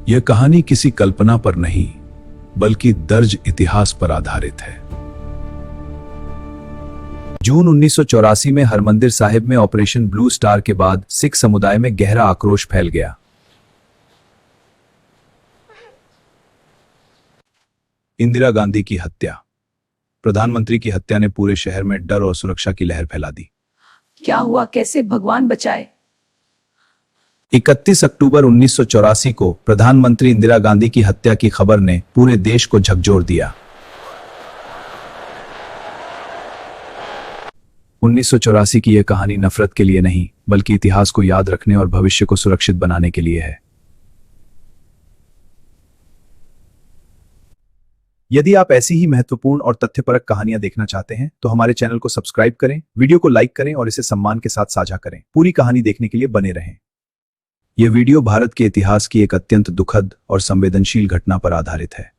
यह कहानी किसी कल्पना पर नहीं बल्कि दर्ज इतिहास पर आधारित है। जून 1984 में हरमंदिर साहिब में ऑपरेशन ब्लू स्टार के बाद सिख समुदाय में गहरा आक्रोश फैल गया। इंदिरा गांधी की हत्या। प्रधानमंत्री की हत्या ने पूरे शहर में डर और सुरक्षा की लहर फैला दी। क्या हुआ, कैसे, भगवान बचाए। 31 अक्टूबर 1984 को प्रधानमंत्री इंदिरा गांधी की हत्या की खबर ने पूरे देश को झकझोर दिया। 1984 की यह कहानी नफरत के लिए नहीं बल्कि इतिहास को याद रखने और भविष्य को सुरक्षित बनाने के लिए है। यदि आप ऐसी ही महत्वपूर्ण और तथ्यपरक कहानियां देखना चाहते हैं तो हमारे चैनल को सब्सक्राइब करें, वीडियो को लाइक करें और इसे सम्मान के साथ साझा करें। पूरी कहानी देखने के लिए बने रहें। यह वीडियो भारत के इतिहास की एक अत्यंत दुखद और संवेदनशील घटना पर आधारित है।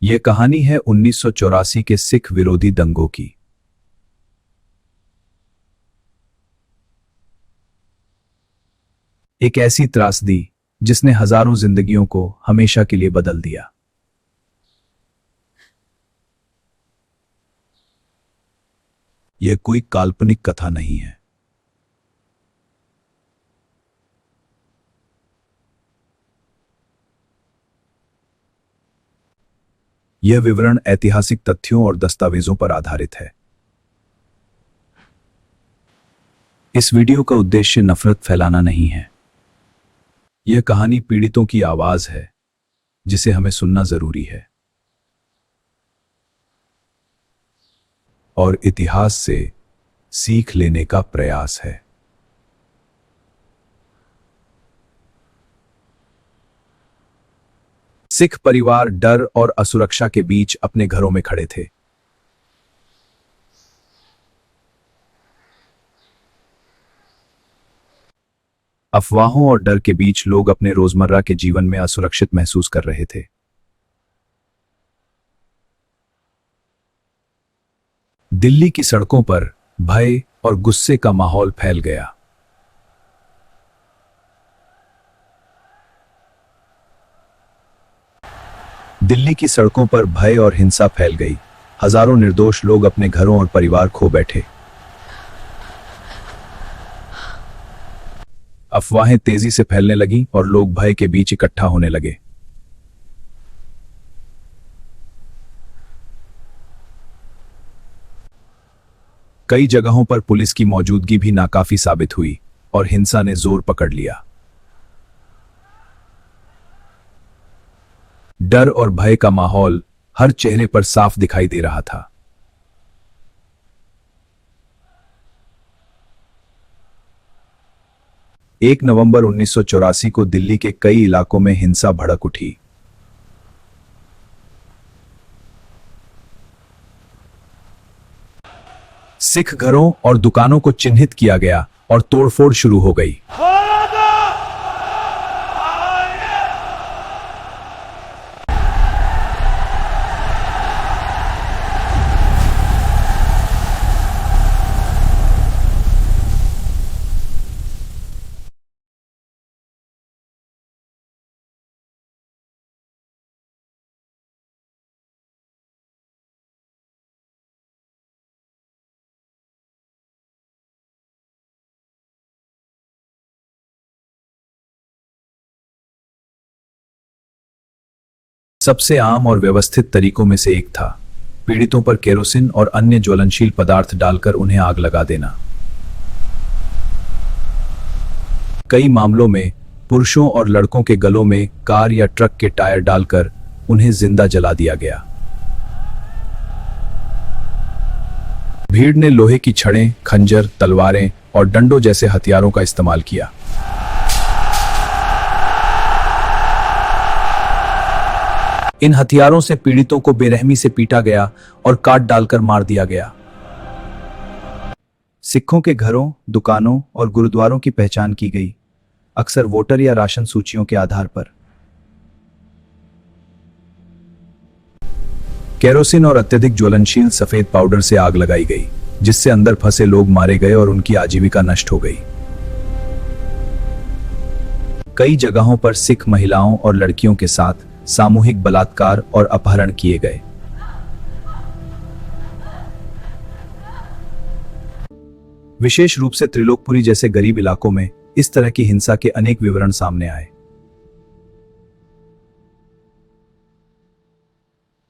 यह कहानी है 1984 के सिख विरोधी दंगों की। एक ऐसी त्रासदी जिसने हजारों जिंदगियों को हमेशा के लिए बदल दिया। यह कोई काल्पनिक कथा नहीं है। यह विवरण ऐतिहासिक तथ्यों और दस्तावेजों पर आधारित है। इस वीडियो का उद्देश्य नफरत फैलाना नहीं है। यह कहानी पीड़ितों की आवाज है जिसे हमें सुनना जरूरी है और इतिहास से सीख लेने का प्रयास है। सिख परिवार डर और असुरक्षा के बीच अपने घरों में खड़े थे। अफवाहों और डर के बीच लोग अपने रोजमर्रा के जीवन में असुरक्षित महसूस कर रहे थे। दिल्ली की सड़कों पर भय और गुस्से का माहौल फैल गया। दिल्ली की सड़कों पर भय और हिंसा फैल गई। हजारों निर्दोष लोग अपने घरों और परिवार खो बैठे। अफवाहें तेजी से फैलने लगीं और लोग भय के बीच इकट्ठा होने लगे। कई जगहों पर पुलिस की मौजूदगी भी नाकाफी साबित हुई और हिंसा ने जोर पकड़ लिया। डर और भय का माहौल हर चेहरे पर साफ दिखाई दे रहा था। एक नवंबर 1984 को दिल्ली के कई इलाकों में हिंसा भड़क उठी। सिख घरों और दुकानों को चिन्हित किया गया और तोड़फोड़ शुरू हो गई। सबसे आम और व्यवस्थित तरीकों में से एक था पीड़ितों पर केरोसिन और अन्य ज्वलनशील पदार्थ डालकर उन्हें आग लगा देना। कई मामलों में पुरुषों और लड़कों के गलों में कार या ट्रक के टायर डालकर उन्हें जिंदा जला दिया गया। भीड़ ने लोहे की छड़ें, खंजर, तलवारें और डंडों जैसे हथियारों का इस्तेमाल किया। इन हथियारों से पीड़ितों को बेरहमी से पीटा गया और काट डालकर मार दिया गया। सिखों के घरों, दुकानों और गुरुद्वारों की पहचान की गई, अक्सर वोटर या राशन सूचियों के आधार पर। केरोसिन और अत्यधिक ज्वलनशील सफेद पाउडर से आग लगाई गई। जिससे अंदर फंसे लोग मारे गए और उनकी आजीविका नष्ट हो गई। कई जगहों पर सिख महिलाओं और लड़कियों के साथ सामूहिक बलात्कार और अपहरण किए गए। विशेष रूप से त्रिलोकपुरी जैसे गरीब इलाकों में इस तरह की हिंसा के अनेक विवरण सामने आए।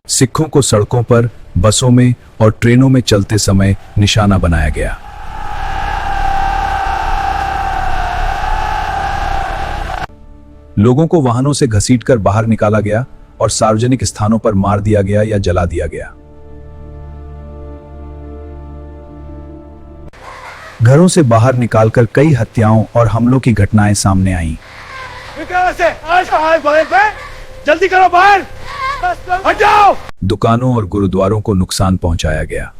सिखों को सड़कों पर, बसों में और ट्रेनों में चलते समय निशाना बनाया गया। लोगों को वाहनों से घसीटकर बाहर निकाला गया और सार्वजनिक स्थानों पर मार दिया गया या जला दिया गया। घरों से बाहर निकालकर कई हत्याओं और हमलों की घटनाएं सामने आईं। जल्दी करो, बाहर हट जाओ। दुकानों और गुरुद्वारों को नुकसान पहुंचाया गया।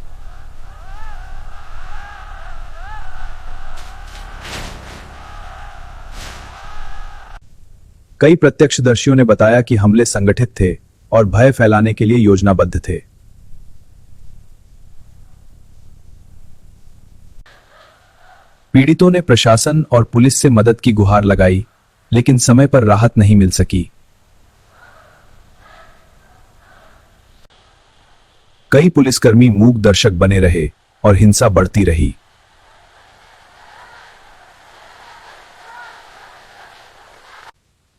कई प्रत्यक्षदर्शियों ने बताया कि हमले संगठित थे और भय फैलाने के लिए योजनाबद्ध थे। पीड़ितों ने प्रशासन और पुलिस से मदद की गुहार लगाई, लेकिन समय पर राहत नहीं मिल सकी। कई पुलिसकर्मी मूक दर्शक बने रहे और हिंसा बढ़ती रही।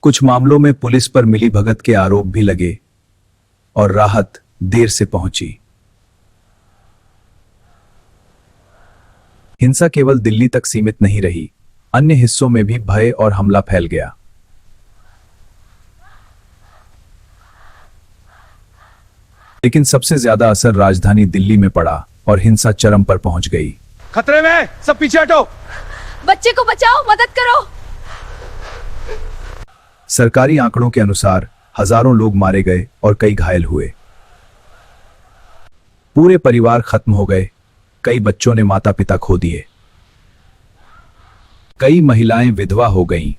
कुछ मामलों में पुलिस पर मिलीभगत के आरोप भी लगे और राहत देर से पहुंची। हिंसा केवल दिल्ली तक सीमित नहीं रही, अन्य हिस्सों में भी भय और हमला फैल गया। लेकिन सबसे ज्यादा असर राजधानी दिल्ली में पड़ा और हिंसा चरम पर पहुंच गई। खतरे में, सब पीछे हटो। बच्चे को बचाओ, मदद करो। सरकारी आंकड़ों के अनुसार हजारों लोग मारे गए और कई घायल हुए। पूरे परिवार खत्म हो गए। कई बच्चों ने माता पिता खो दिए। कई महिलाएं विधवा हो गईं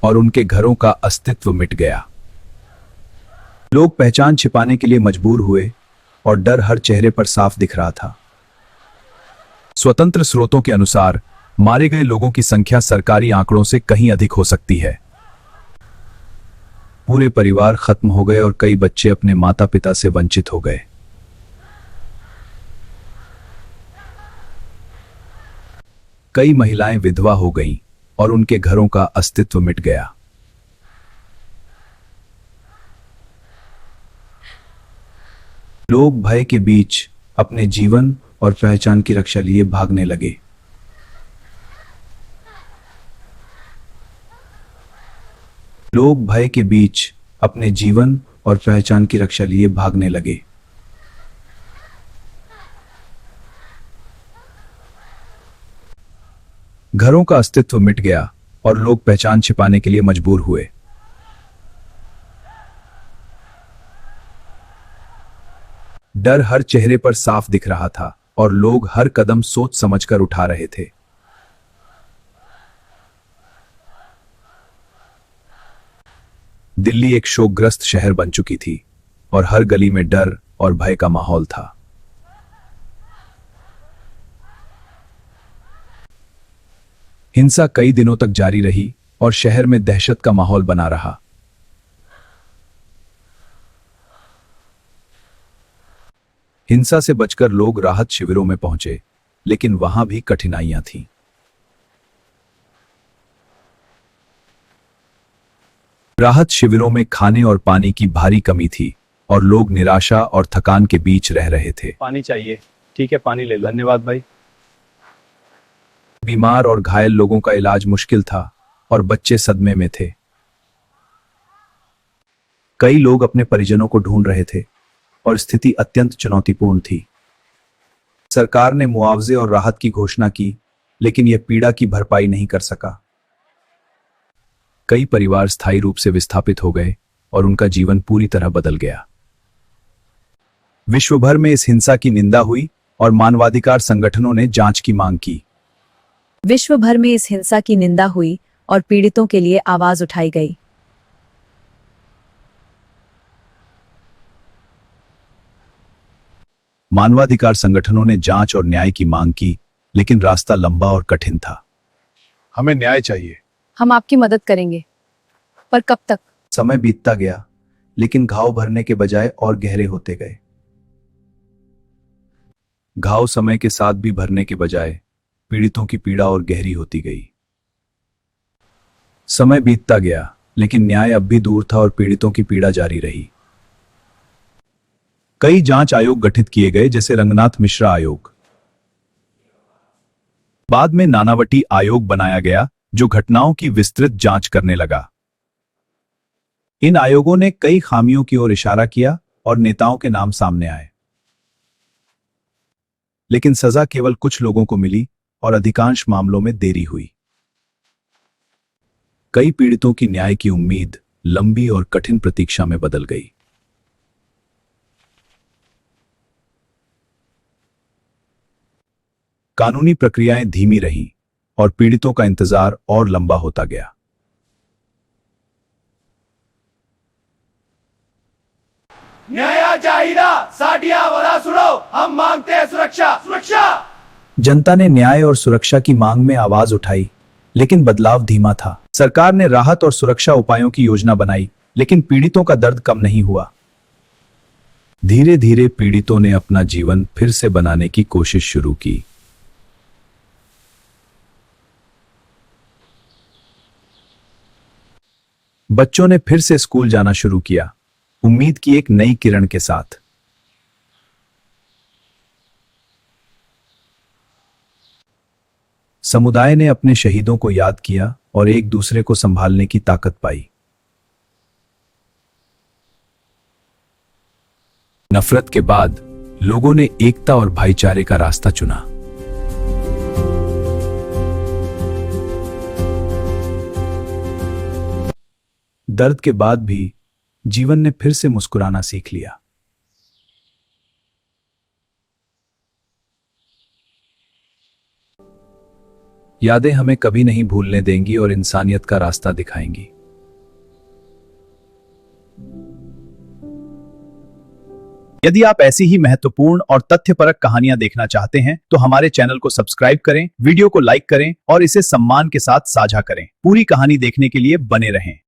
और उनके घरों का अस्तित्व मिट गया। लोग पहचान छिपाने के लिए मजबूर हुए और डर हर चेहरे पर साफ दिख रहा था। स्वतंत्र स्रोतों के अनुसार मारे गए लोगों की संख्या सरकारी आंकड़ों से कहीं अधिक हो सकती है। पूरे परिवार खत्म हो गए और कई बच्चे अपने माता पिता से वंचित हो गए। कई महिलाएं विधवा हो गईं और उनके घरों का अस्तित्व मिट गया। लोग भय के बीच अपने जीवन और पहचान की रक्षा लिए भागने लगे। लोग भय के बीच अपने जीवन और पहचान की रक्षा लिए भागने लगे। घरों का अस्तित्व मिट गया और लोग पहचान छिपाने के लिए मजबूर हुए। डर हर चेहरे पर साफ दिख रहा था और लोग हर कदम सोच समझकर उठा रहे थे। दिल्ली एक शोकग्रस्त शहर बन चुकी थी और हर गली में डर और भय का माहौल था। हिंसा कई दिनों तक जारी रही और शहर में दहशत का माहौल बना रहा। हिंसा से बचकर लोग राहत शिविरों में पहुंचे, लेकिन वहां भी कठिनाइयां थीं। राहत शिविरों में खाने और पानी की भारी कमी थी और लोग निराशा और थकान के बीच रह रहे थे। पानी चाहिए? ठीक है, पानी ले लो। धन्यवाद भाई। बीमार और घायल लोगों का इलाज मुश्किल था और बच्चे सदमे में थे। कई लोग अपने परिजनों को ढूंढ रहे थे और स्थिति अत्यंत चुनौतीपूर्ण थी। सरकार ने मुआवजे और राहत की घोषणा की, लेकिन यह पीड़ा की भरपाई नहीं कर सका। कई परिवार स्थायी रूप से विस्थापित हो गए और उनका जीवन पूरी तरह बदल गया। विश्व भर में इस हिंसा की निंदा हुई और मानवाधिकार संगठनों ने जांच की मांग की। विश्व भर में इस हिंसा की निंदा हुई और पीड़ितों के लिए आवाज उठाई गई। मानवाधिकार संगठनों ने जांच और न्याय की मांग की, लेकिन रास्ता लंबा और कठिन था। हमें न्याय चाहिए। हम आपकी मदद करेंगे, पर कब तक? समय बीतता गया, लेकिन घाव भरने के बजाय और गहरे होते गए। घाव समय के साथ भी भरने के बजाय पीड़ितों की पीड़ा और गहरी होती गई। समय बीतता गया, लेकिन न्याय अब भी दूर था और पीड़ितों की पीड़ा जारी रही। कई जांच आयोग गठित किए गए, जैसे रंगनाथ मिश्रा आयोग। बाद में नानावटी आयोग बनाया गया, जो घटनाओं की विस्तृत जांच करने लगा। इन आयोगों ने कई खामियों की ओर इशारा किया और नेताओं के नाम सामने आए, लेकिन सजा केवल कुछ लोगों को मिली और अधिकांश मामलों में देरी हुई। कई पीड़ितों की न्याय की उम्मीद लंबी और कठिन प्रतीक्षा में बदल गई। कानूनी प्रक्रियाएं धीमी रहीं और पीड़ितों का इंतजार और लंबा होता गया। न्याय चाहिए, साडिया वाला सुनो, हम मांगते हैं सुरक्षा, सुरक्षा। जनता ने न्याय और सुरक्षा की मांग में आवाज उठाई, लेकिन बदलाव धीमा था। सरकार ने राहत और सुरक्षा उपायों की योजना बनाई, लेकिन पीड़ितों का दर्द कम नहीं हुआ। धीरे धीरे पीड़ितों ने अपना जीवन फिर से बनाने की कोशिश शुरू की। बच्चों ने फिर से स्कूल जाना शुरू किया, उम्मीद की एक नई किरण के साथ। समुदाय ने अपने शहीदों को याद किया और एक दूसरे को संभालने की ताकत पाई। नफरत के बाद लोगों ने एकता और भाईचारे का रास्ता चुना। दर्द के बाद भी जीवन ने फिर से मुस्कुराना सीख लिया। यादें हमें कभी नहीं भूलने देंगी और इंसानियत का रास्ता दिखाएंगी। यदि आप ऐसी ही महत्वपूर्ण और तथ्यपरक कहानियां देखना चाहते हैं, तो हमारे चैनल को सब्सक्राइब करें, वीडियो को लाइक करें और इसे सम्मान के साथ साझा करें। पूरी कहानी देखने के लिए बने रहें।